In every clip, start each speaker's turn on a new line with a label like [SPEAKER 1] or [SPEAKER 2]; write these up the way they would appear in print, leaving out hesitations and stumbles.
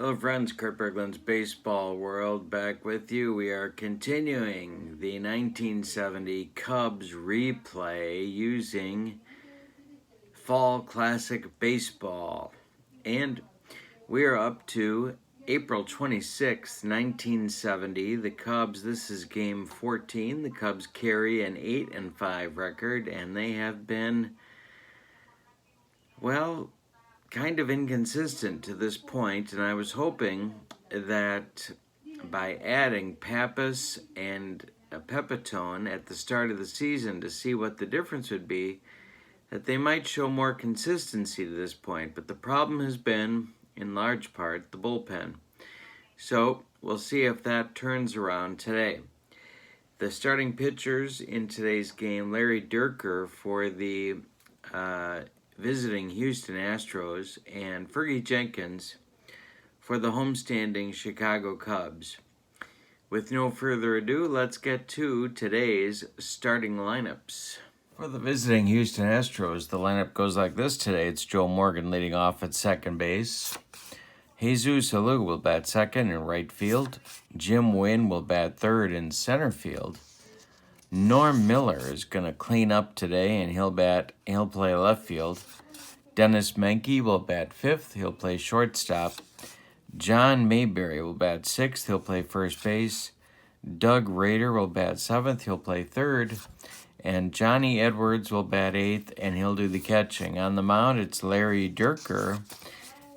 [SPEAKER 1] Hello friends, Kurt Berglund's Baseball World back with you. We are continuing the 1970 Cubs replay using Fall Classic Baseball. And we are up to April 26th, 1970. The Cubs, this is game 14. The Cubs carry an 8-5 record, and they have been, well, kind of inconsistent to this point, and I was hoping that by adding Pappas and a Pepitone at the start of the season to see what the difference would be, that they might show more consistency to this point. But the problem has been, in large part, the bullpen. So we'll see if that turns around today. The starting pitchers in today's game, Larry Dierker for the visiting Houston Astros, and Fergie Jenkins for the homestanding Chicago Cubs. With no further ado, let's get to today's starting lineups. For the visiting Houston Astros, the lineup goes like this today. It's Joe Morgan leading off at second base. Jesus Alou will bat second in right field. Jim Wynn will bat third in center field. Norm Miller is going to clean up today, and he'll play left field. Dennis Menke will bat fifth. He'll play shortstop. John Mayberry will bat sixth. He'll play first base. Doug Rader will bat seventh. He'll play third. And Johnny Edwards will bat eighth, and he'll do the catching. On the mound, it's Larry Dierker,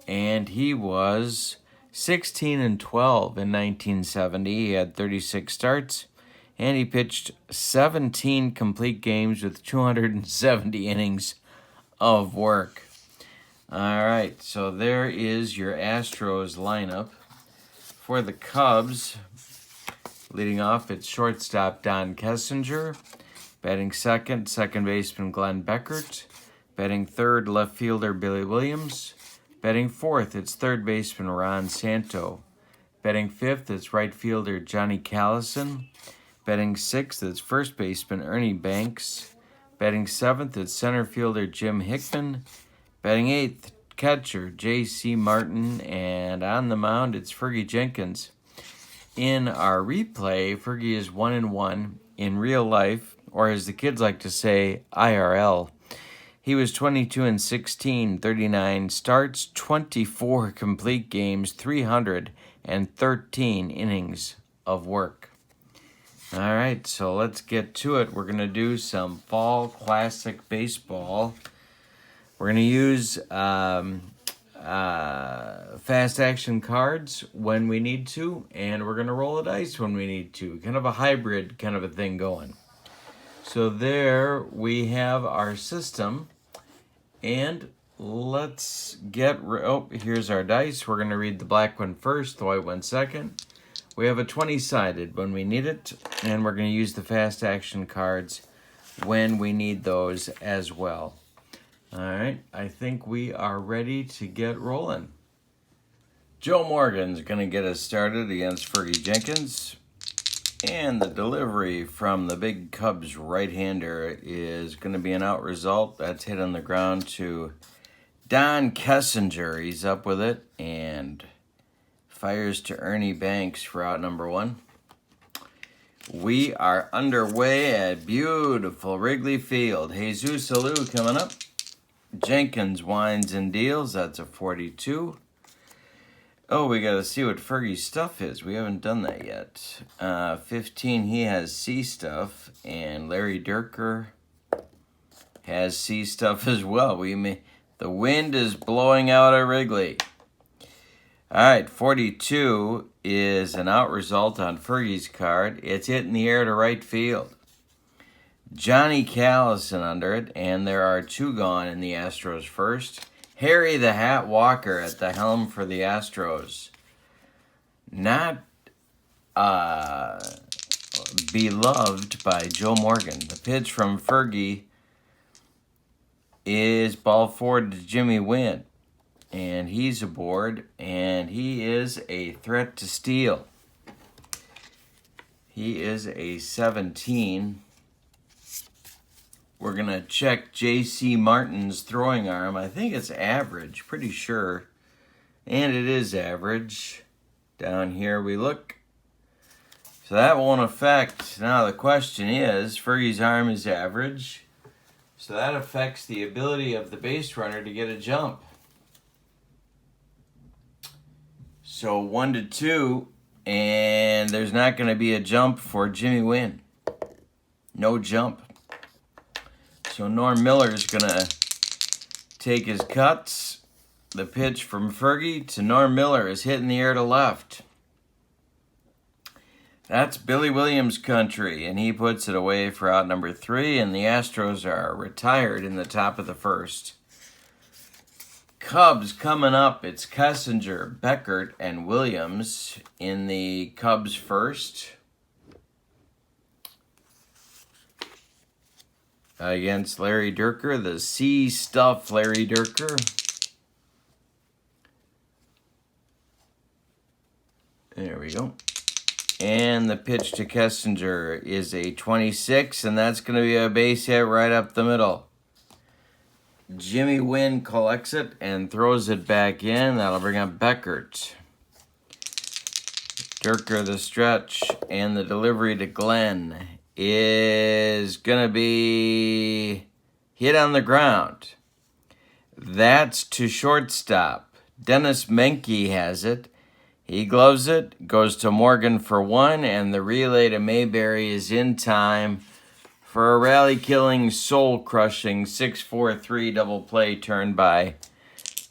[SPEAKER 1] and he was 16-12 in 1970. He had 36 starts. And he pitched 17 complete games with 270 innings of work. All right, so there is your Astros lineup. For the Cubs, leading off, it's shortstop Don Kessinger. Batting second baseman Glenn Beckert. Batting third, left fielder Billy Williams. Batting fourth, it's third baseman Ron Santo. Batting fifth, it's right fielder Johnny Callison. Batting sixth, it's first baseman Ernie Banks. Batting seventh, it's center fielder Jim Hickman. Batting eighth, catcher J.C. Martin. And on the mound, it's Fergie Jenkins. In our replay, Fergie is 1-1 in real life, or as the kids like to say, IRL. He was 22-16, 39 starts, 24 complete games, 313 innings of work. All right, so let's get to it. We're going to do some Fall Classic Baseball. We're going to use fast action cards when we need to, and we're going to roll the dice when we need to. Kind of a hybrid kind of a thing going. So there we have our system, and let's get... here's our dice. We're going to read the black one first, the white one second. We have a 20-sided when we need it, and we're going to use the fast action cards when we need those as well. All right, I think we are ready to get rolling. Joe Morgan's going to get us started against Fergie Jenkins, and the delivery from the big Cubs right-hander is going to be an out result. That's hit on the ground to Don Kessinger. He's up with it, and fires to Ernie Banks for out number one. We are underway at beautiful Wrigley Field. Jesus Alou coming up. Jenkins winds and deals. That's a 42. Oh, we got to see what Fergie's stuff is. We haven't done that yet. 15, he has C stuff, and Larry Dierker has C stuff as well. The wind is blowing out at Wrigley. All right, 42 is an out result on Fergie's card. It's hit in the air to right field. Johnny Callison under it, and there are two gone in the Astros first. Harry the Hat Walker at the helm for the Astros. Not beloved by Joe Morgan. The pitch from Fergie is ball forward to Jimmy Wynn. And he's aboard, and he is a threat to steal. He is a 17. We're going to check J.C. Martin's throwing arm. I think it's average, pretty sure. And it is average. Down here we look. So that won't affect. Now the question is, Fergie's arm is average. So that affects the ability of the base runner to get a jump. So 1-2, and there's not going to be a jump for Jimmy Wynn. No jump. So Norm Miller's going to take his cuts. The pitch from Fergie to Norm Miller is hitting the air to left. That's Billy Williams country, and he puts it away for out number 3, and the Astros are retired in the top of the first. Cubs coming up. It's Kessinger, Beckert, and Williams in the Cubs first. Against Larry Dierker, the C stuff Larry Dierker. There we go. And the pitch to Kessinger is a 26, and that's going to be a base hit right up the middle. Jimmy Wynn collects it and throws it back in. That'll bring up Beckert. Dierker the stretch, and the delivery to Glenn is going to be hit on the ground. That's to shortstop. Dennis Menke has it. He gloves it, goes to Morgan for 1, and the relay to Mayberry is in time for a rally-killing, soul-crushing 6-4-3 double play turned by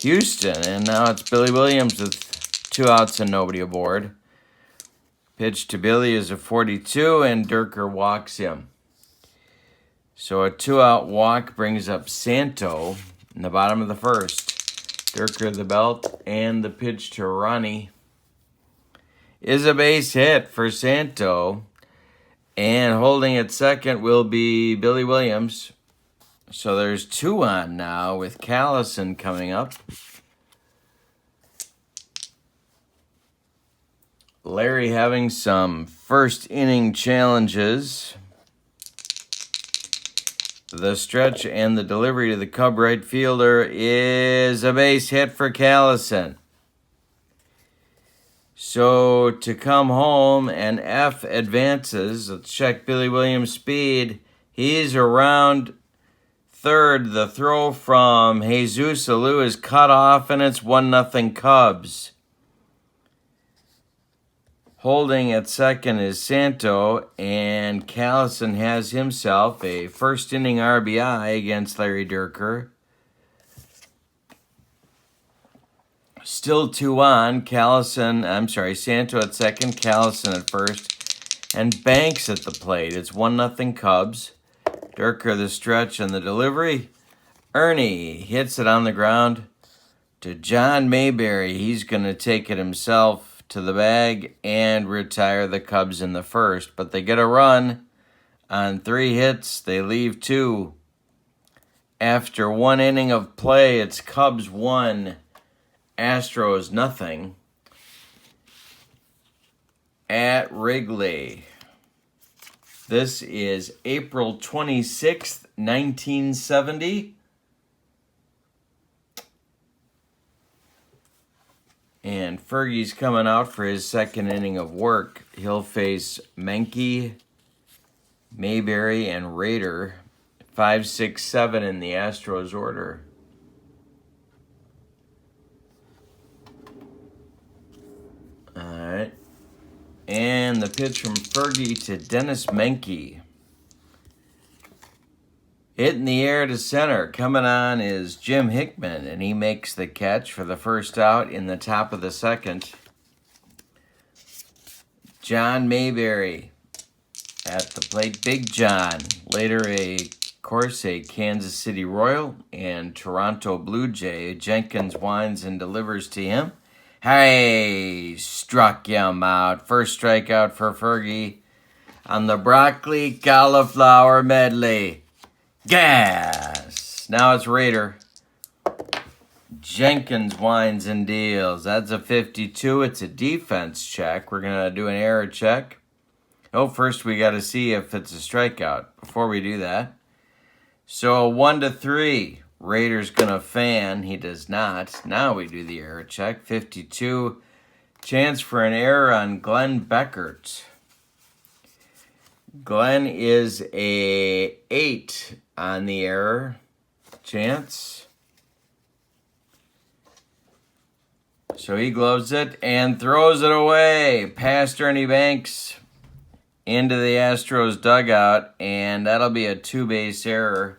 [SPEAKER 1] Houston. And now it's Billy Williams with 2 outs and nobody aboard. Pitch to Billy is a 42, and Dierker walks him. So a 2-out walk brings up Santo in the bottom of the first. Dierker the belt, and the pitch to Ronnie is a base hit for Santo. And holding at second will be Billy Williams. So there's 2 on now with Callison coming up. Larry having some first inning challenges. The stretch and the delivery to the Cub right fielder is a base hit for Callison. So to come home, and F advances. Let's check Billy Williams' speed. He's around third. The throw from Jesus Alou is cut off, and it's 1-0 Cubs. Holding at second is Santo, and Callison has himself a first inning RBI against Larry Dierker. Still 2 on. Santo at second, Callison at first, and Banks at the plate. It's 1-0 Cubs. Dierker the stretch and the delivery. Ernie hits it on the ground to John Mayberry. He's going to take it himself to the bag and retire the Cubs in the first. But they get a run on 3 hits. They leave 2. After 1 inning of play, it's Cubs 1. Astros 0 at Wrigley. This is April 26th, 1970. And Fergie's coming out for his second inning of work. He'll face Menke, Mayberry, and Rader. 5, 6, 7 in the Astros order. Alright. And the pitch from Fergie to Dennis Menke. Hit in the air to center. Coming on is Jim Hickman, and he makes the catch for the first out in the top of the second. John Mayberry at the plate. Big John, later a Kansas City Royal and Toronto Blue Jay. Jenkins winds and delivers to him. Hey, struck him out. First strikeout for Fergie on the broccoli cauliflower medley. Gas. Now it's Rader. Jenkins winds and deals. That's a 52. It's a defense check. We're going to do an error check. Oh, first we got to see if it's a strikeout before we do that. So 1-3. Rader's going to fan. He does not. Now we do the error check. 52. Chance for an error on Glenn Beckert. Glenn is a 8 on the error chance. So he gloves it and throws it away past Ernie Banks into the Astros dugout, and that'll be a 2-base error.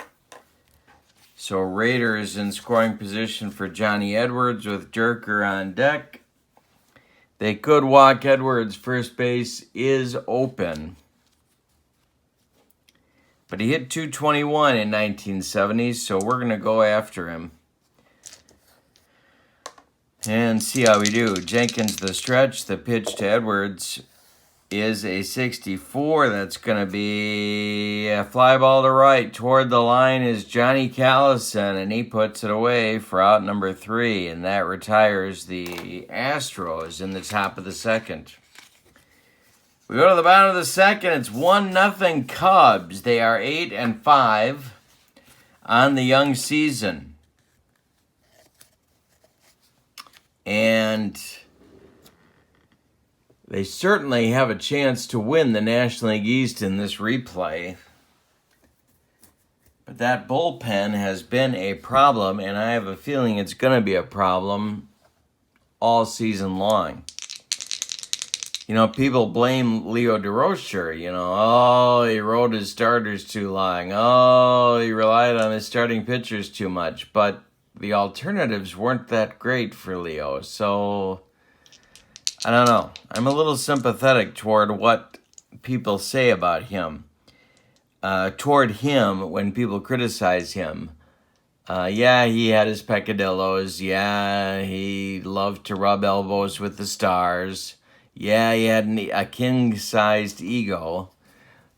[SPEAKER 1] So Raiders in scoring position for Johnny Edwards with Dierker on deck. They could walk Edwards. First base is open. But he hit 221 in 1970, so we're going to go after him. And see how we do. Jenkins the stretch. The pitch to Edwards is a 64. That's going to be a fly ball to right. Toward the line is Johnny Callison, and he puts it away for out number 3. And that retires the Astros in the top of the second. We go to the bottom of the second. It's 1-0 Cubs. They are 8-5 on the young season. And they certainly have a chance to win the National League East in this replay. But that bullpen has been a problem, and I have a feeling it's going to be a problem all season long. You know, people blame Leo DeRocher, oh, he rode his starters too long. Oh, he relied on his starting pitchers too much. But the alternatives weren't that great for Leo. So, I don't know. I'm a little sympathetic toward what people say about him. Toward him when people criticize him. Yeah, he had his peccadillos. Yeah, he loved to rub elbows with the stars. Yeah, he had a king-sized ego.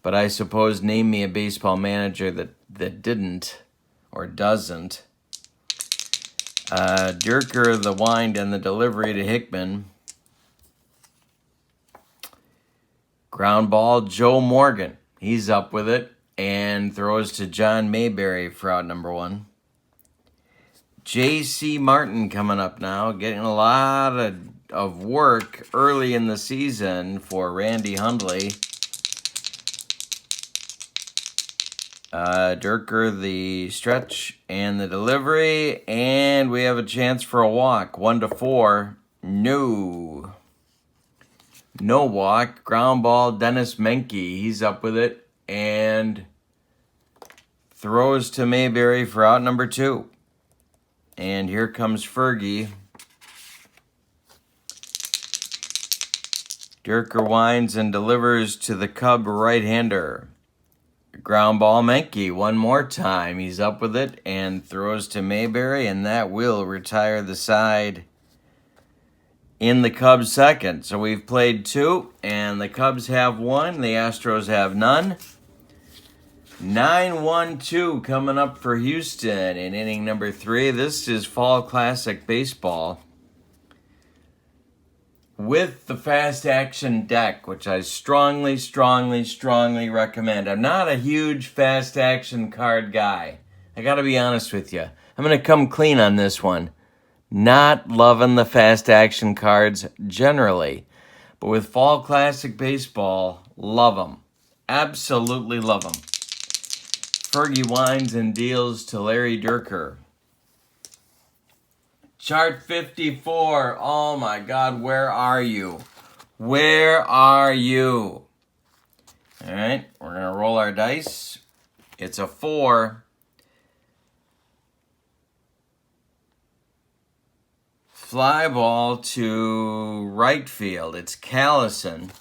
[SPEAKER 1] But I suppose name me a baseball manager that didn't or doesn't. Dierker, the wind and the delivery to Hickman. Ground ball, Joe Morgan. He's up with it and throws to John Mayberry for out number 1. J.C. Martin coming up now, getting a lot of work early in the season for Randy Hundley. Dierker, the stretch and the delivery, and we have a chance for a walk. 1-4. No walk. Ground ball, Dennis Menke. He's up with it and throws to Mayberry for out number 2. And here comes Fergie. Dierker winds and delivers to the Cub right-hander. Ground ball, Menke one more time. He's up with it and throws to Mayberry, and that will retire the side in the Cubs' second. So we've played 2, and the Cubs have 1. The Astros have none. 9-1-2 coming up for Houston in inning number 3. This is Fall Classic Baseball with the fast action deck, which I strongly recommend. I'm not a huge fast action card guy. I got to be honest with you. I'm going to come clean on this one. Not loving the fast action cards generally. But with Fall Classic Baseball, love them. Absolutely love them. Fergie winds and deals to Larry Dierker. Chart 54. Oh my God, where are you? Where are you? All right, we're going to roll our dice. It's a 4. Fly ball to right field. It's Callison.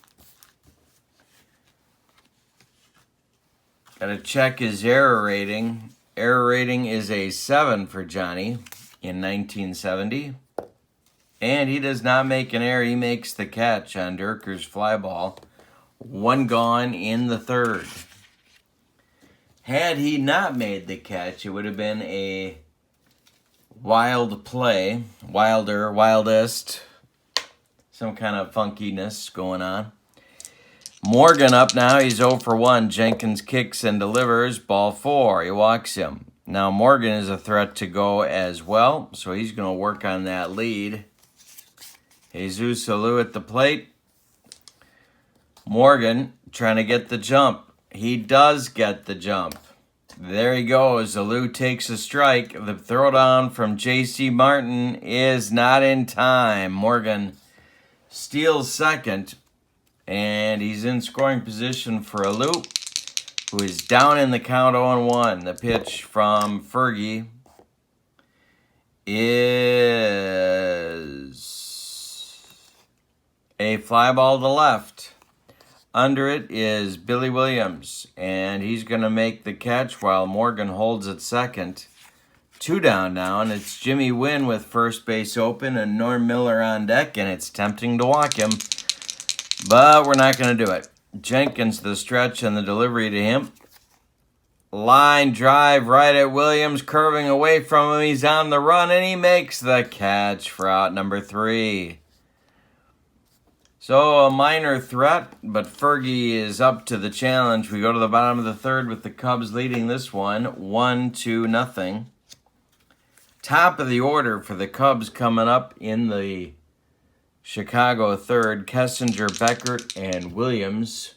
[SPEAKER 1] Got to check his error rating. Error rating is a 7 for Johnny in 1970. And he does not make an error. He makes the catch on Dierker's fly ball. 1 gone in the 3rd. Had he not made the catch, it would have been a wild play. Wildest. Some kind of funkiness going on. Morgan up now. He's 0 for 1. Jenkins kicks and delivers. Ball 4. He walks him. Now Morgan is a threat to go as well, so he's going to work on that lead. Jesus Alou at the plate. Morgan trying to get the jump. He does get the jump. There he goes. Alou takes a strike. The throwdown from J.C. Martin is not in time. Morgan steals second, and he's in scoring position for Alou, who is down in the count 0-1. The pitch from Fergie is a fly ball to left. Under it is Billy Williams, and he's going to make the catch while Morgan holds at second. 2 down now, and it's Jimmy Wynn with first base open and Norm Miller on deck, and it's tempting to walk him, but we're not going to do it. Jenkins the stretch and the delivery to him. Line drive right at Williams, curving away from him. He's on the run, and he makes the catch for out number 3. So a minor threat, but Fergie is up to the challenge. We go to the bottom of the third with the Cubs leading this one 1-0. Top of the order for the Cubs coming up in the Chicago third. Kessinger, Beckert, and Williams.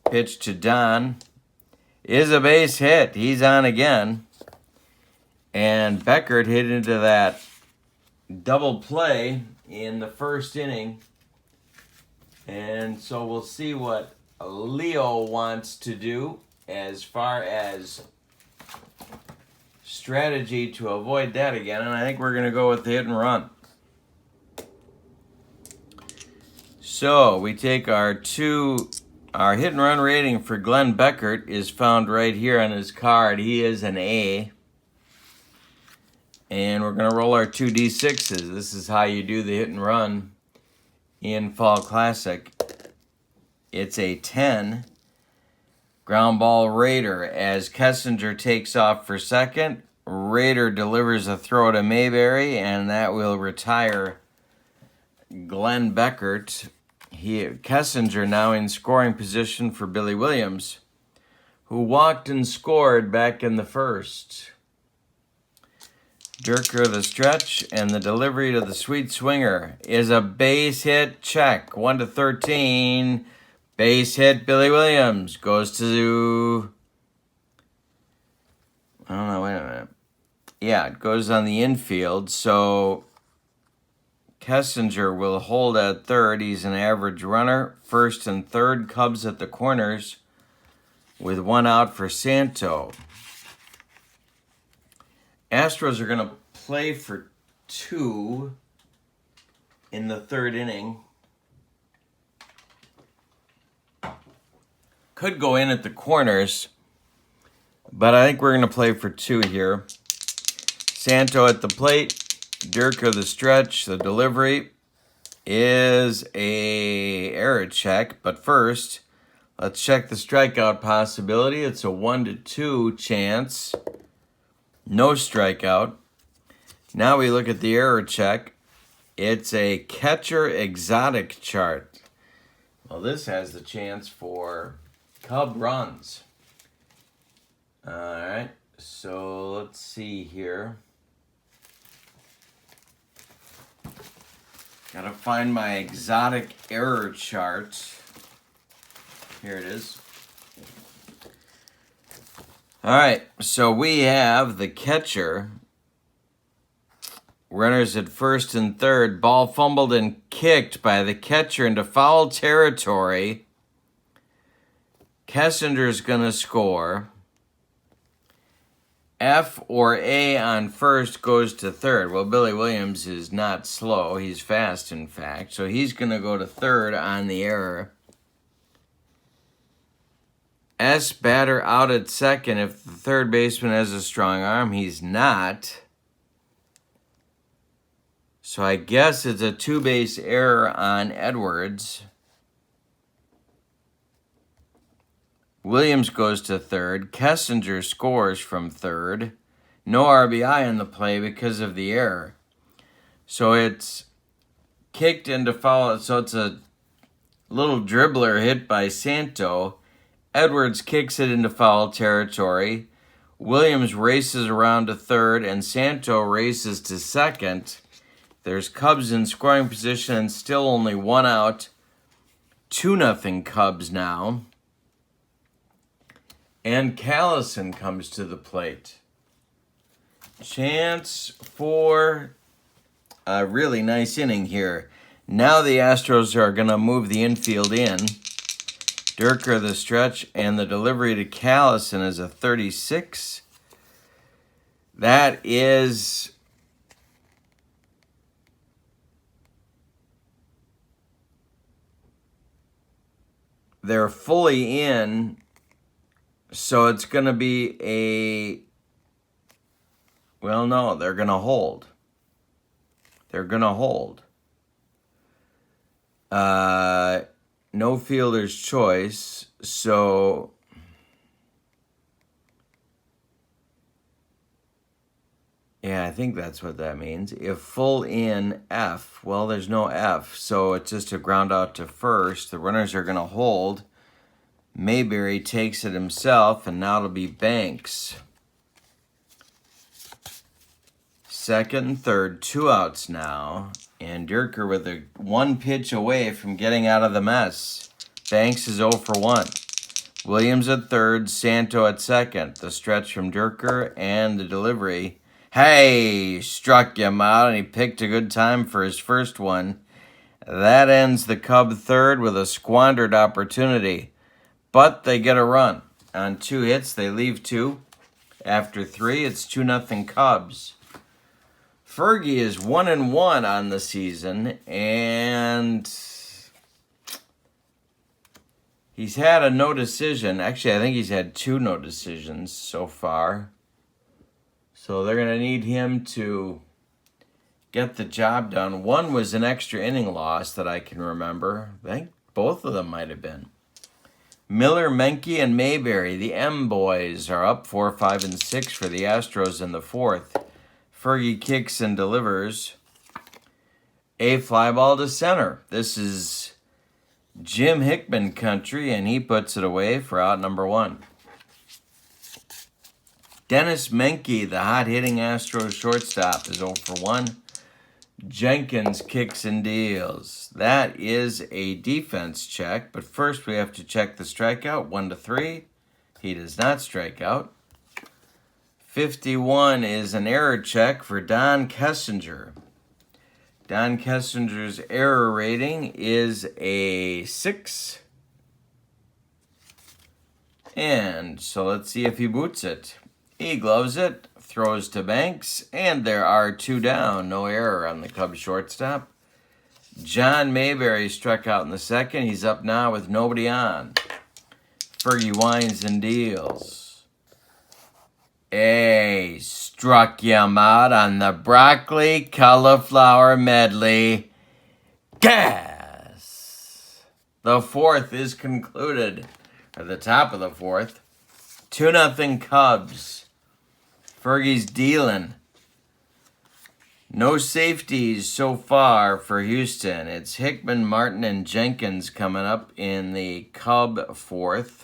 [SPEAKER 1] Pitch to Don is a base hit. He's on again. And Beckert hit into that double play in the first inning. And so we'll see what Leo wants to do as far as strategy to avoid that again. And I think we're going to go with the hit and run. So we take our hit and run rating for Glenn Beckert is found right here on his card. He is an A. And we're going to roll our 2d6s. This is how you do the hit and run in Fall Classic. It's a 10. Ground ball Raider as Kessinger takes off for second. Raider delivers a throw to Mayberry, and that will retire Glenn Beckert. Kessinger now in scoring position for Billy Williams, who walked and scored back in the first. Dierker the stretch, and the delivery to the sweet swinger is a base hit check. 1-13. Base hit Billy Williams. Goes to... I don't know, wait a minute. Yeah, it goes on the infield, so Kessinger will hold at third. He's an average runner. First and third, Cubs at the corners with 1 out for Santo. Astros are going to play for 2 in the third inning. Could go in at the corners, but I think we're going to play for 2 here. Santo at the plate, Dierker the stretch. The delivery is a error check, but first, let's check the strikeout possibility. It's a 1-2 chance. No strikeout. Now we look at the error check. It's a catcher exotic chart. Well, this has the chance for Cub runs. All right, so let's see here. Gotta find my exotic error chart. Here it is. All right, so we have the catcher. Runners at first and third. Ball fumbled and kicked by the catcher into foul territory. Kessinger's going to score. F or A on first goes to third. Well, Billy Williams is not slow. He's fast, in fact. So he's going to go to third on the error. S batter out at second if the third baseman has a strong arm. He's not. So I guess it's a 2-base error on Edwards. Williams goes to third. Kessinger scores from third. No RBI in the play because of the error. So it's kicked into foul. So it's a little dribbler hit by Santo. Edwards kicks it into foul territory. Williams races around to third, and Santo races to second. There's Cubs in scoring position and still only one out. 2-0 Cubs now. And Callison comes to the plate. Chance for a really nice inning here. Now the Astros are going to move the infield in. Dierker the stretch, and the delivery to Callison is a 36. That is they're fully in, so it's going to be a, well, no, they're going to hold. They're going to hold. No fielder's choice, so yeah, I think that's what that means. If full in F, well, there's no F, so it's just a ground out to first. The runners are going to hold. Mayberry takes it himself, and now it'll be Banks. Second and third, 2 outs now. And Dierker with a 1 pitch away from getting out of the mess. Banks is 0 for 1. Williams at third, Santo at second. The stretch from Dierker and the delivery. Hey, struck him out, and he picked a good time for his first one. That ends the Cub third with a squandered opportunity. But they get a run. On 2 hits, they leave 2. After 3, it's 2-0 Cubs. Fergie is 1-1 on the season, and he's had a no decision. Actually, I think he's had 2 no decisions so far. So they're going to need him to get the job done. One was an extra inning loss that I can remember. I think both of them might have been. Miller, Menke, and Mayberry, the M boys, are up 4, 5, and 6 for the Astros in the 4th. Fergie kicks and delivers a fly ball to center. This is Jim Hickman country, and he puts it away for out number 1. Dennis Menke, the hot-hitting Astros shortstop, is 0 for 1. Jenkins kicks and deals. That is a defense check, but first we have to check the strikeout. 1-3. He does not strike out. 51 is an error check for Don Kessinger. Don Kessinger's error rating is a 6. And so let's see if he boots it. He gloves it, throws to Banks, and there are 2 down. No error on the Cubs shortstop. John Mayberry struck out in the 2nd. He's up now with nobody on. Fergie winds and deals. Hey, struck him out on the broccoli cauliflower medley. Gas! The 4th is concluded. At the top of the 4th. 2-0 Cubs. Fergie's dealing. No safeties so far for Houston. It's Hickman, Martin, and Jenkins coming up in the Cub 4th.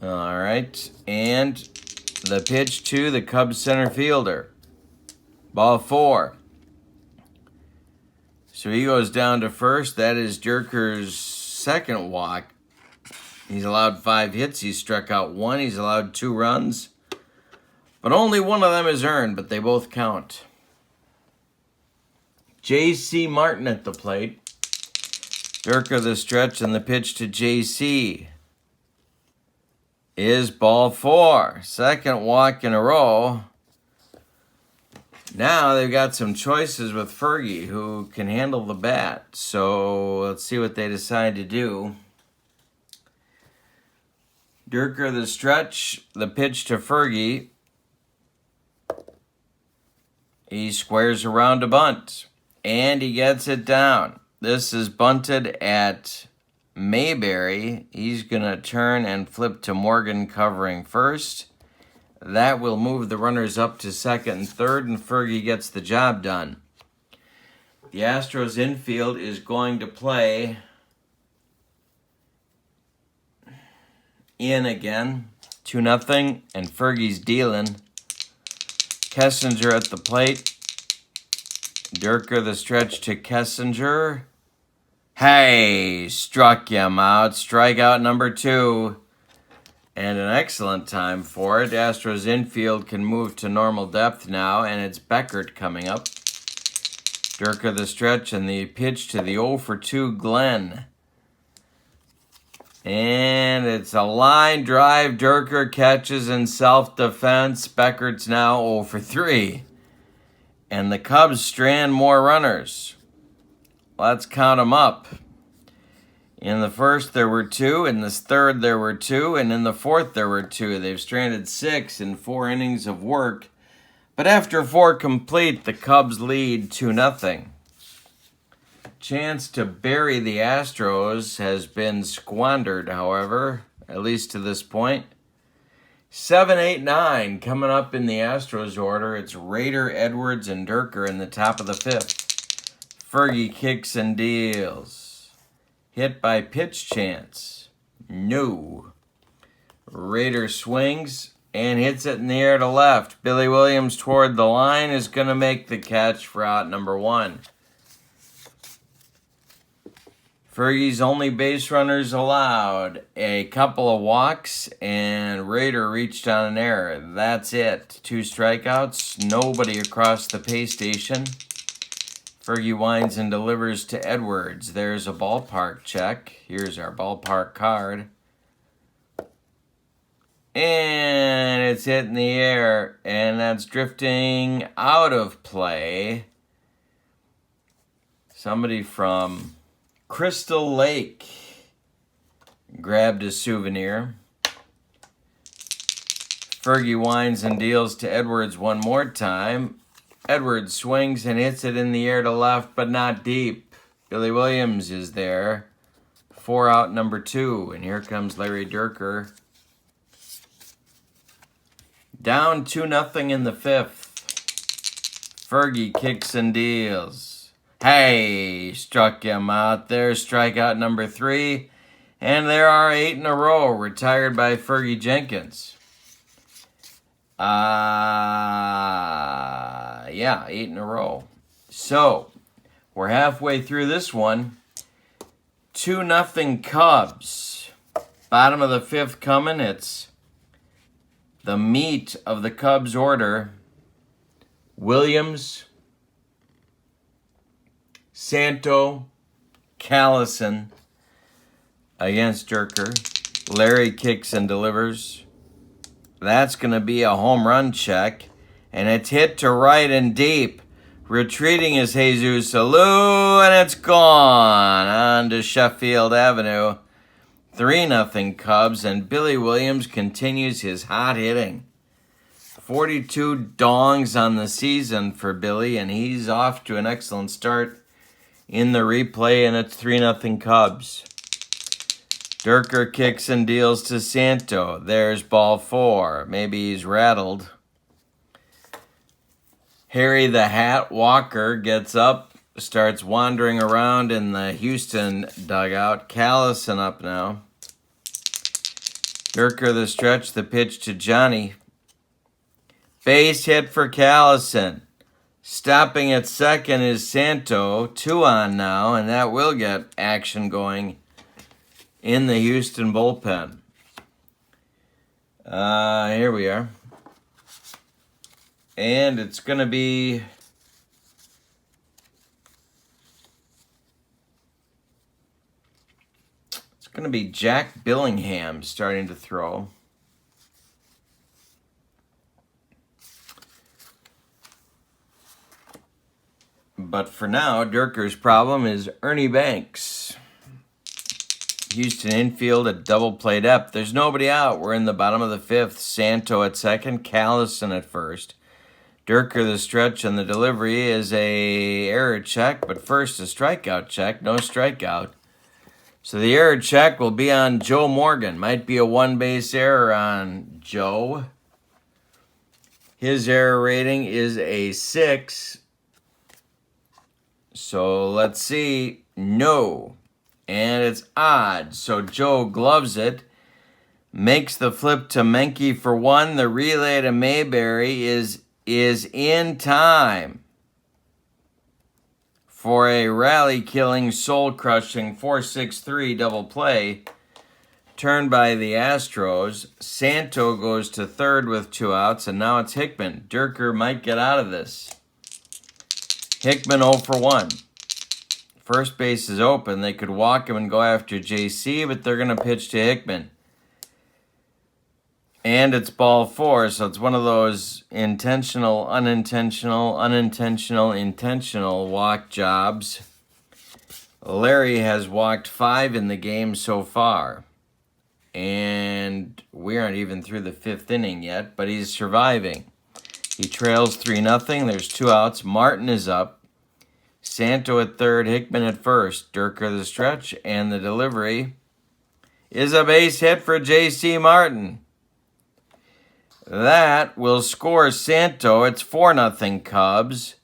[SPEAKER 1] All right, and the pitch to the Cubs center fielder. Ball 4. So he goes down to first. That is Dierker's 2nd walk. He's allowed 5 hits. He's struck out 1. He's allowed 2 runs. But only one of them is earned, but they both count. J.C. Martin at the plate. Dierker the stretch, and the pitch to J.C. is ball 4. 2nd walk in a row. Now they've got some choices with Fergie, who can handle the bat. So let's see what they decide to do. Dierker the stretch, the pitch to Fergie. He squares around a bunt, and he gets it down. This is bunted at Mayberry. He's going to turn and flip to Morgan covering first. That will move the runners up to 2nd and 3rd, and Fergie gets the job done. The Astros infield is going to play in again, 2-0, and Fergie's dealing. Kessinger at the plate. Dierker the stretch to Kessinger. Hey, struck him out. Strikeout number 2. And an excellent time for it. Astros infield can move to normal depth now, and it's Beckert coming up. Dierker the stretch and the pitch to the 0-for-2 Glenn. And it's a line drive. Dierker catches in self-defense. Beckert's now 0-for-3. And the Cubs strand more runners. Let's count them up. In the first, there were 2. In the third, there were 2. And in the fourth, there were 2. They've stranded 6 in 4 innings of work. But after 4 complete, the Cubs lead 2-0. Chance to bury the Astros has been squandered, however, at least to this point. 7, 8, 9 coming up in the Astros order. It's Rader, Edwards, and Dierker in the top of the 5th. Fergie kicks and deals. Hit by pitch chance. No. Rader swings and hits it in the air to left. Billy Williams toward the line is going to make the catch for out number 1. Fergie's only base runners allowed. A couple of walks, and Rader reached on an error. That's it. 2 strikeouts. Nobody across the pay station. Fergie winds and delivers to Edwards. There's a ballpark check. Here's our ballpark card. And it's hit in the air, and that's drifting out of play. Somebody from Crystal Lake grabbed a souvenir. Fergie winds and deals to Edwards one more time. Edwards swings and hits it in the air to left, but not deep. Billy Williams is there. 4 out number 2, and here comes Larry Dierker. Down 2-0 in the 5th. Fergie kicks and deals. Hey, struck him out. There's strikeout number 3. And there are 8 in a row retired by Fergie Jenkins. Yeah, 8 in a row. So, we're halfway through this one. 2-0 Cubs. Bottom of the 5th coming. It's the meat of the Cubs order. Williams, Santo, Callison against Dierker. Larry kicks and delivers. That's going to be a home run check. And it's hit to right and deep. Retreating is Jesus Salou, and it's gone on to Sheffield Avenue. 3-0 Cubs, and Billy Williams continues his hot hitting. 42 dongs on the season for Billy, and he's off to an excellent start in the replay, and it's 3-0 Cubs. Dierker kicks and deals to Santo. There's ball 4. Maybe he's rattled. Harry the Hat Walker gets up, starts wandering around in the Houston dugout. Callison up now. Dierker the stretch, the pitch to Johnny. Base hit for Callison. Stopping at second is Santo. 2 on now, and that will get action going in the Houston bullpen. Here we are. And it's going to be Jack Billingham starting to throw. But for now, Dierker's problem is Ernie Banks. Houston infield at double play depth. There's nobody out. We're in the bottom of the 5th. Santo at second, Callison at first. Dierker the stretch, and the delivery is a error check, but first a strikeout check. No strikeout. So the error check will be on Joe Morgan. Might be a 1-base error on Joe. His error rating is a 6. So let's see. No. And it's odd. So Joe gloves it. Makes the flip to Menke for one. The relay to Mayberry is in time for a rally-killing, soul-crushing 4-6-3 double play turned by the Astros. Santo goes to third with 2 outs, and now it's Hickman. Dierker might get out of this. Hickman 0 for 1. First base is open. They could walk him and go after JC, but they're going to pitch to Hickman. And it's ball 4, so it's one of those intentional, unintentional, unintentional, intentional walk jobs. Larry has walked 5 in the game so far. And we aren't even through the 5th inning yet, but he's surviving. He trails 3-0. There's 2 outs. Martin is up. Santo at third, Hickman at first. Dierker the stretch, and the delivery is a base hit for J.C. Martin. That will score Santo. It's 4-0 Cubs.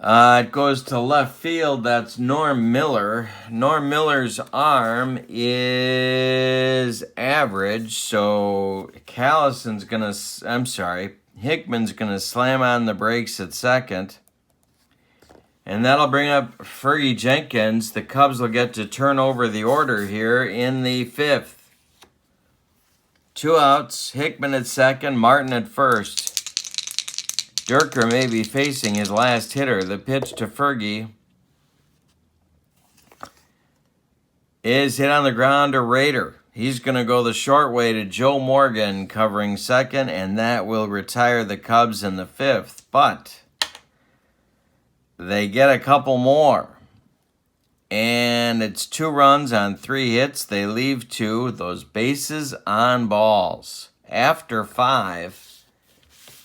[SPEAKER 1] It goes to left field. That's Norm Miller. Norm Miller's arm is average, so Hickman's gonna slam on the brakes at second. And that'll bring up Fergie Jenkins. The Cubs will get to turn over the order here in the 5th. 2 outs, Hickman at second, Martin at first. Dierker may be facing his last hitter. The pitch to Fergie is hit on the ground to Rader. He's going to go the short way to Joe Morgan covering second, and that will retire the Cubs in the 5th. But they get a couple more. And it's 2 runs on 3 hits. They leave 2. Those bases on balls. After 5,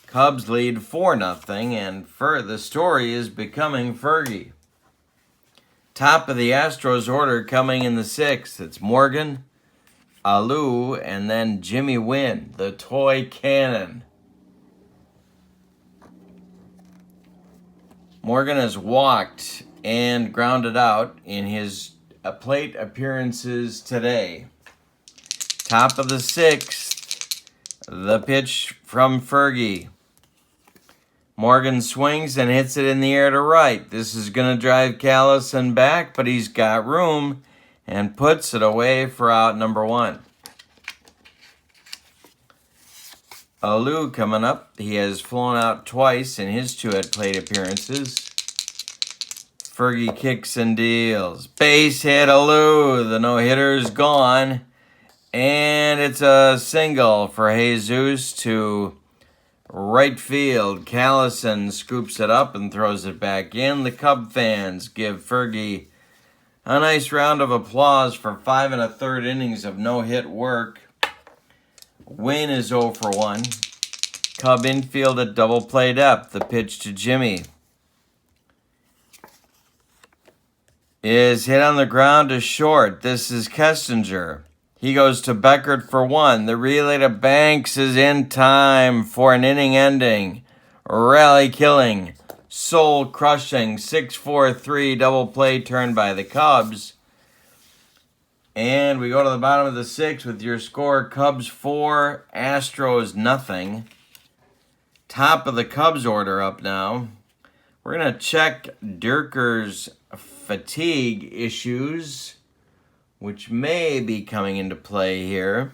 [SPEAKER 1] Cubs lead 4-0. And the story is becoming Fergie. Top of the Astros order coming in the 6th. It's Morgan, Alou, and then Jimmy Wynn, the toy cannon. Morgan has walked and grounded out in his plate appearances today. Top of the 6th, the pitch from Fergie. Morgan swings and hits it in the air to right. This is going to drive Callison back, but he's got room and puts it away for out number 1. Alou coming up. He has flown out twice in his 2 at-plate appearances. Fergie kicks and deals. Base hit, Alou. The no-hitter's gone. And it's a single for Jesus to right field. Callison scoops it up and throws it back in. The Cub fans give Fergie a nice round of applause for 5 1/3 innings of no-hit work. Wynn is 0 for 1. Cub infield at double play depth. The pitch to Jimmy is hit on the ground to short. This is Kessinger. He goes to Beckert for 1. The relay to Banks is in time for an inning ending. Rally killing, soul crushing, 6-4-3 double play turned by the Cubs. And we go to the bottom of the 6th with your score: Cubs 4, Astros 0. Top of the Cubs order up now. We're going to check Dierker's fatigue issues, which may be coming into play here.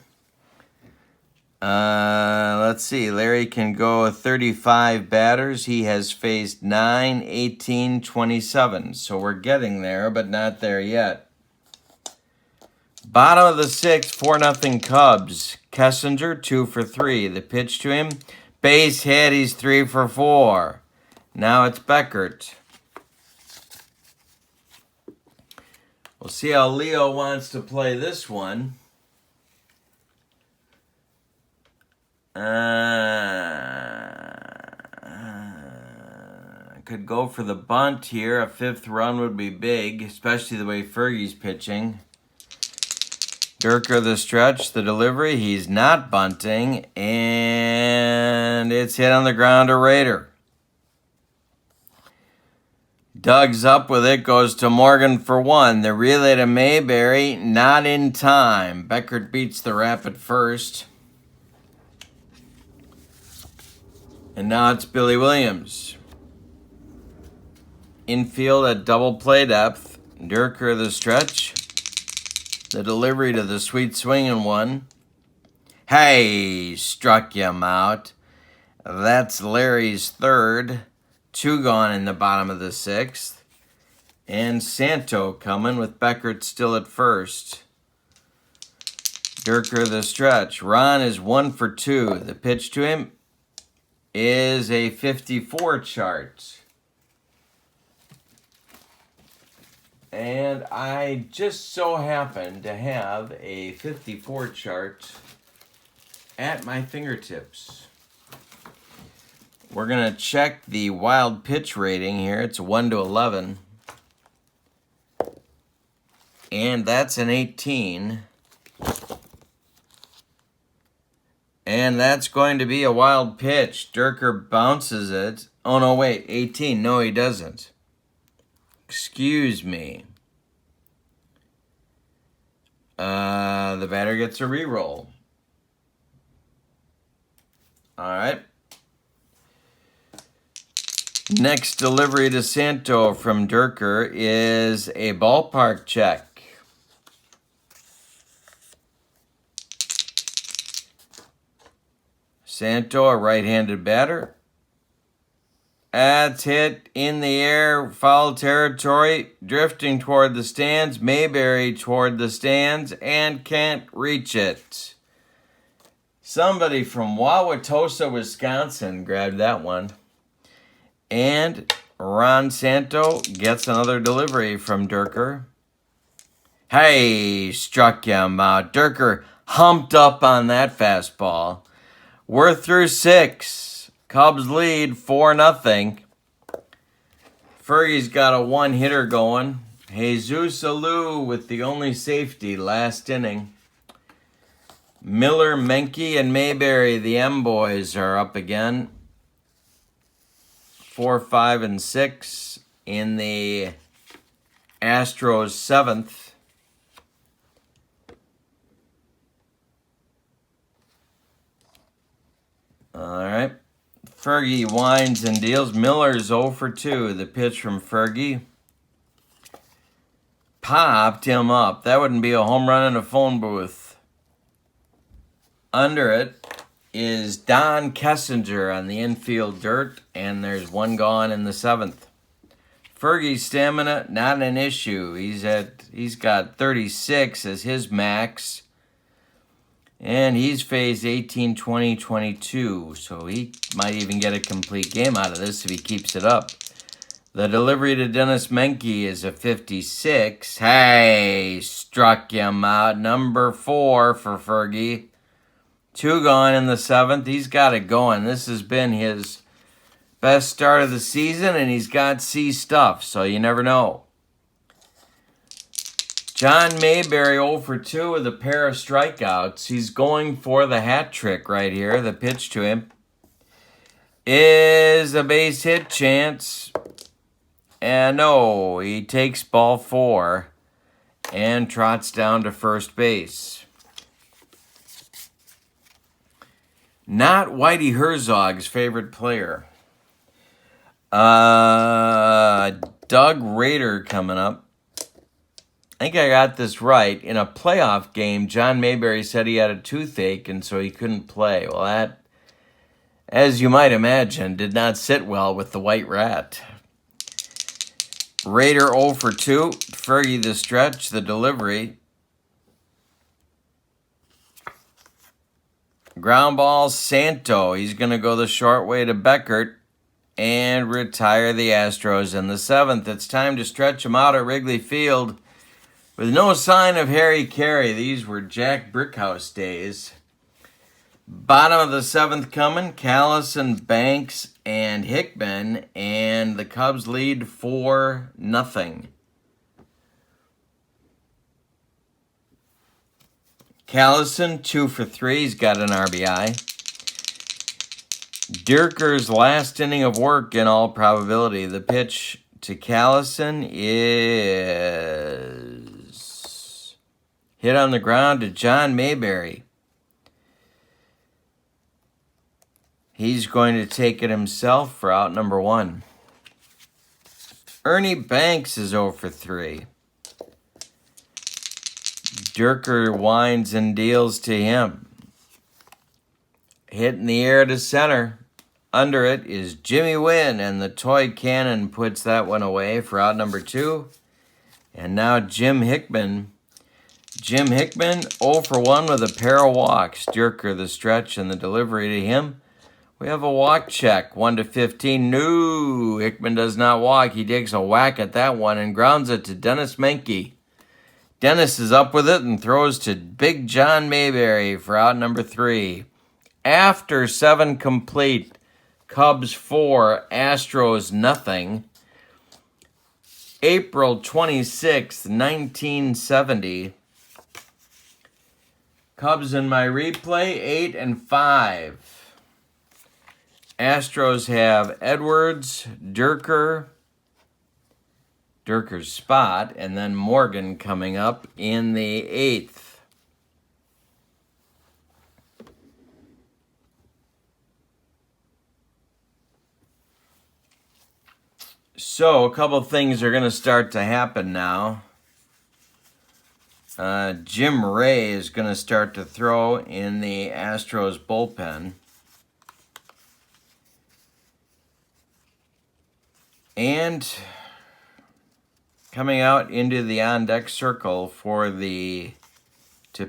[SPEAKER 1] Let's see. Larry can go 35 batters. He has faced 9, 18, 27. So we're getting there, but not there yet. Bottom of the 6th, 4-0 Cubs. Kessinger, 2 for 3. The pitch to him. Base hit, he's 3 for 4. Now it's Beckert. We'll see how Leo wants to play this one. Could go for the bunt here. A 5th run would be big, especially the way Fergie's pitching. Dierker the stretch, the delivery. He's not bunting, and it's hit on the ground to Rader. Doug's up with it, goes to Morgan for one. The relay to Mayberry, not in time. Beckert beats the Rapid first. And now it's Billy Williams. Infield at double play depth. Dierker the stretch. The delivery to the sweet swinging one. Hey, struck him out. That's Larry's third. 2 gone in the bottom of the 6th. And Santo coming with Beckert still at first. Dierker the stretch. Ron is 1 for 2. The pitch to him is a 54 chart. And I just so happen to have a 54 chart at my fingertips. We're going to check the wild pitch rating here. It's 1 to 11. And that's an 18. And that's going to be a wild pitch. Dierker bounces it. Oh, no, wait. 18. No, he doesn't. Excuse me. The batter gets a reroll. All right. Next delivery to Santo from Dierker is a ballpark check. Santo, a right-handed batter. That's hit in the air, foul territory, drifting toward the stands. Mayberry toward the stands and can't reach it. Somebody from Wauwatosa, Wisconsin grabbed that one. And Ron Santo gets another delivery from Dierker. Hey, struck him out. Dierker humped up on that fastball. We're through 6. Cubs lead 4-0. Fergie's got a one-hitter going. Jesus Alou with the only safety last inning. Miller, Menke, and Mayberry, the M-boys, are up again. 4, 5, and 6 in the Astros 7th. All right. Fergie winds and deals. Miller's 0 for 2. The pitch from Fergie popped him up. That wouldn't be a home run in a phone booth. Under it is Don Kessinger on the infield dirt, and there's 1 gone in the 7th. Fergie's stamina, not an issue. He's got 36 as his max. And he's phased 18, 20, 22, so he might even get a complete game out of this if he keeps it up. The delivery to Dennis Menke is a 56. Hey, struck him out. Number 4 for Fergie. 2 gone in the 7th. He's got it going. This has been his best start of the season, and he's got C stuff, so you never know. John Mayberry 0 for 2 with a pair of strikeouts. He's going for the hat trick right here. The pitch to him is a base hit chance. And no, he takes ball 4 and trots down to first base. Not Whitey Herzog's favorite player. Doug Rader coming up. I think I got this right. In a playoff game, John Mayberry said he had a toothache and so he couldn't play. Well, that, as you might imagine, did not sit well with the White Rat. Rader 0 for 2. Fergie the stretch, the delivery. Ground ball, Santo. He's going to go the short way to Beckert and retire the Astros in the 7th. It's time to stretch them out at Wrigley Field. With no sign of Harry Carey, these were Jack Brickhouse days. Bottom of the 7th coming, Callison, Banks, and Hickman, and the Cubs lead 4-0. Callison, 2 for 3, he's got an RBI. Dierker's last inning of work in all probability. The pitch to Callison is hit on the ground to John Mayberry. He's going to take it himself for out number 1. Ernie Banks is 0 for 3. Dierker winds and deals to him. Hit in the air to center. Under it is Jimmy Wynn, and the toy cannon puts that one away for out number 2. And now Jim Hickman. Jim Hickman 0 for 1 with a pair of walks. Dierker the stretch and the delivery to him. We have a walk check, 1 to 15. No, Hickman does not walk. He takes a whack at that one and grounds it to Dennis Menke. Dennis is up with it and throws to Big John Mayberry for out number 3. After 7 complete, Cubs 4, Astros nothing. April 26th, 1970. Cubs in my replay, 8 and 5. Astros have Edwards, Dierker's spot, and then Morgan coming up in the 8th. So, a couple things are going to start to happen now. Jim Ray is going to start to throw in the Astros bullpen. And coming out into the on-deck circle to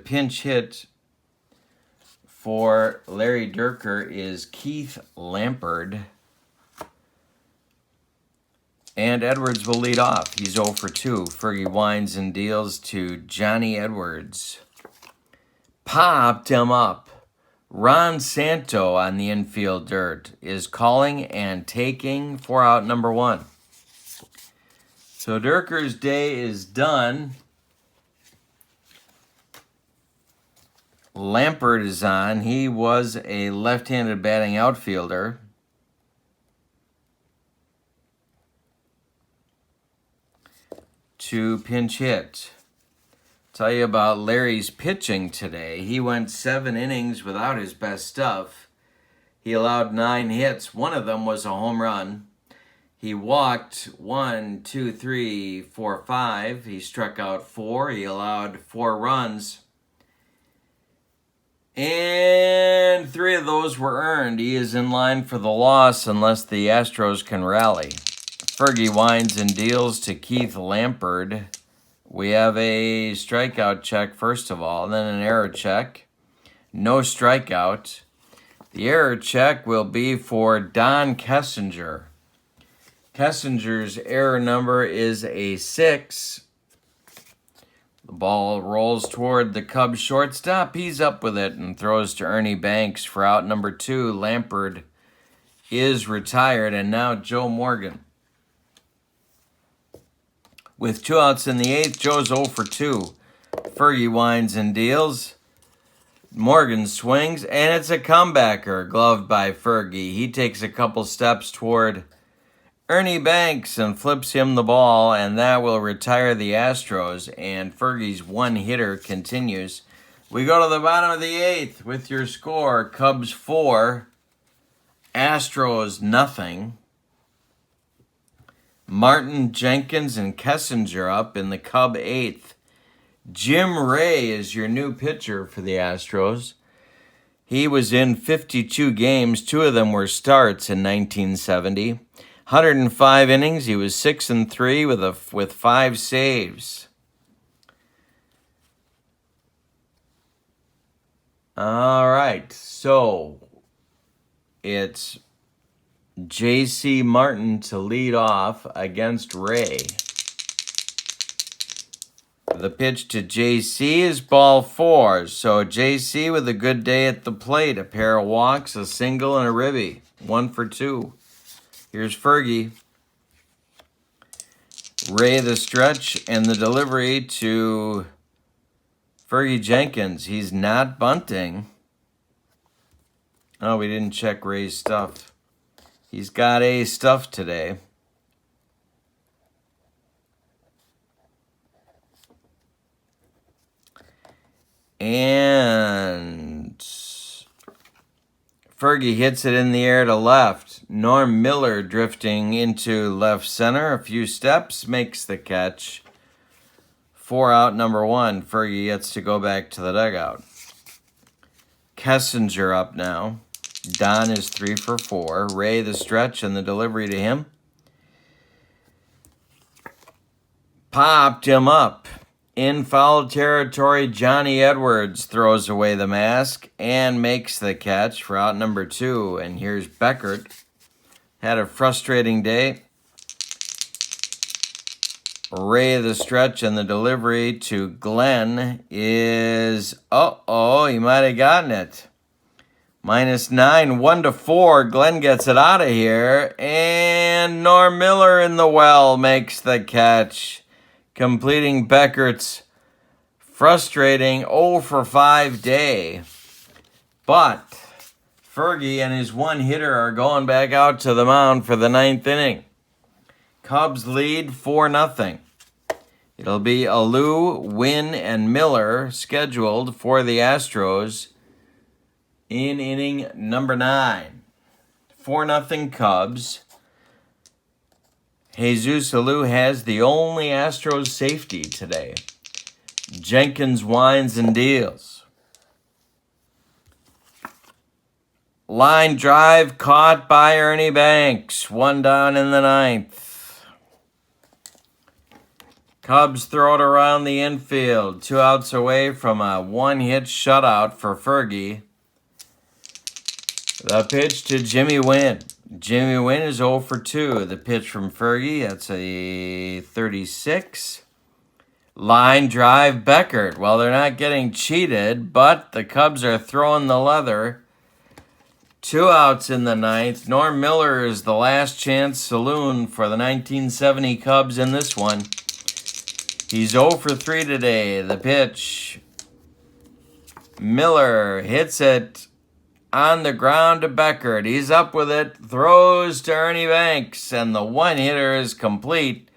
[SPEAKER 1] pinch hit for Larry Dierker is Keith Lampard. And Edwards will lead off. He's 0 for 2. Fergie winds and deals to Johnny Edwards. Popped him up. Ron Santo on the infield dirt is calling and taking for out number 1. So Dierker's day is done. Lampard is on. He was a left-handed batting outfielder. To pinch hit. Tell you about Larry's pitching today. He went 7 innings without his best stuff. He allowed 9 hits. One of them was a home run. He walked 1, 2, 3, 4, 5. He struck out 4. He allowed 4 runs. And 3 of those were earned. He is in line for the loss unless the Astros can rally. Fergie winds and deals to Keith Lampard. We have a strikeout check first of all, then an error check. No strikeout. The error check will be for Don Kessinger. Kessinger's error number is a 6. The ball rolls toward the Cubs shortstop. He's up with it and throws to Ernie Banks for out number 2. Lampard is retired, and now Joe Morgan. With 2 outs in the 8th, Joe's 0 for 2. Fergie winds and deals. Morgan swings, and it's a comebacker, gloved by Fergie. He takes a couple steps toward Ernie Banks and flips him the ball, and that will retire the Astros, and Fergie's one-hitter continues. We go to the bottom of the 8th with your score. Cubs 4, Astros nothing. Martin, Jenkins, and Kessinger up in the Cub 8th. Jim Ray is your new pitcher for the Astros. He was in 52 games. 2 of them were starts in 1970. 105 innings. He was 6 and 3 with 5 saves. All right, so it's J.C. Martin to lead off against Ray. The pitch to J.C. is ball 4. So J.C. with a good day at the plate. A pair of walks, a single, and a ribby. 1 for 2. Here's Fergie. Ray the stretch and the delivery to Fergie Jenkins. He's not bunting. Oh, we didn't check Ray's stuff. He's got a stuff today. And Fergie hits it in the air to left. Norm Miller drifting into left center. A few steps, makes the catch. 4 out, number 1. Fergie gets to go back to the dugout. Kessinger up now. Don is 3 for 4. Ray the stretch and the delivery to him. Popped him up. In foul territory, Johnny Edwards throws away the mask and makes the catch for out number 2. And here's Beckert. Had a frustrating day. Ray the stretch and the delivery to Glenn is, he might have gotten it. -9, 1-4. Glenn gets it out of here. And Norm Miller in the well makes the catch, completing Beckert's frustrating 0 for 5 day. But Fergie and his one hitter are going back out to the mound for the 9th inning. Cubs lead 4-0. It'll be Alou, Wynn, and Miller scheduled for the Astros in inning number 9. 4-0 Cubs. Jesus Alou has the only Astros safety today. Jenkins winds and deals. Line drive caught by Ernie Banks. 1 down in the 9th. Cubs throw it around the infield. 2 outs away from a 1-hit shutout for Fergie. The pitch to Jimmy Wynn. Jimmy Wynn is 0 for 2. The pitch from Fergie, that's a 36. Line drive, Beckert. Well, they're not getting cheated, but the Cubs are throwing the leather. 2 outs in the 9th. Norm Miller is the last chance saloon for the 1970 Cubs in this one. He's 0 for 3 today. The pitch. Miller hits it on the ground to Beckert. He's up with it. Throws to Ernie Banks. And the one-hitter is complete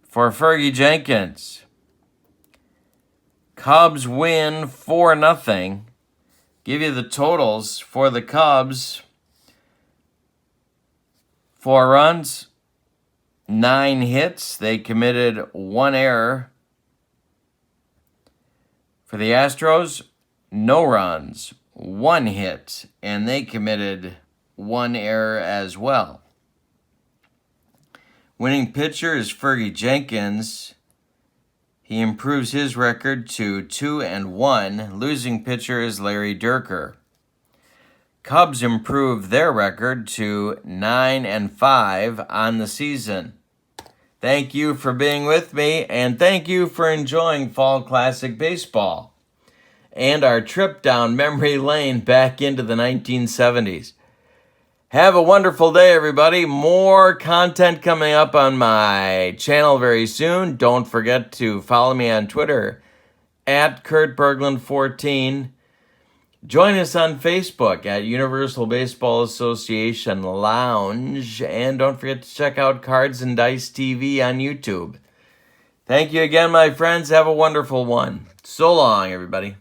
[SPEAKER 1] for Fergie Jenkins. Cubs win 4-0. Give you the totals for the Cubs. 4 runs. 9 hits. They committed 1 error. For the Astros, no runs, 1 hit, and they committed 1 error as well. Winning pitcher is Fergie Jenkins. He improves his record to 2-1. Losing pitcher is Larry Dierker. Cubs improve their record to 9-5 on the season. Thank you for being with me, and thank you for enjoying Fall Classic Baseball and our trip down memory lane back into the 1970s. Have a wonderful day, everybody. More content coming up on my channel very soon. Don't forget to follow me on Twitter at KurtBerglund14. Join us on Facebook at Universal Baseball Association Lounge. And don't forget to check out Cards and Dice TV on YouTube. Thank you again, my friends. Have a wonderful one. So long, everybody.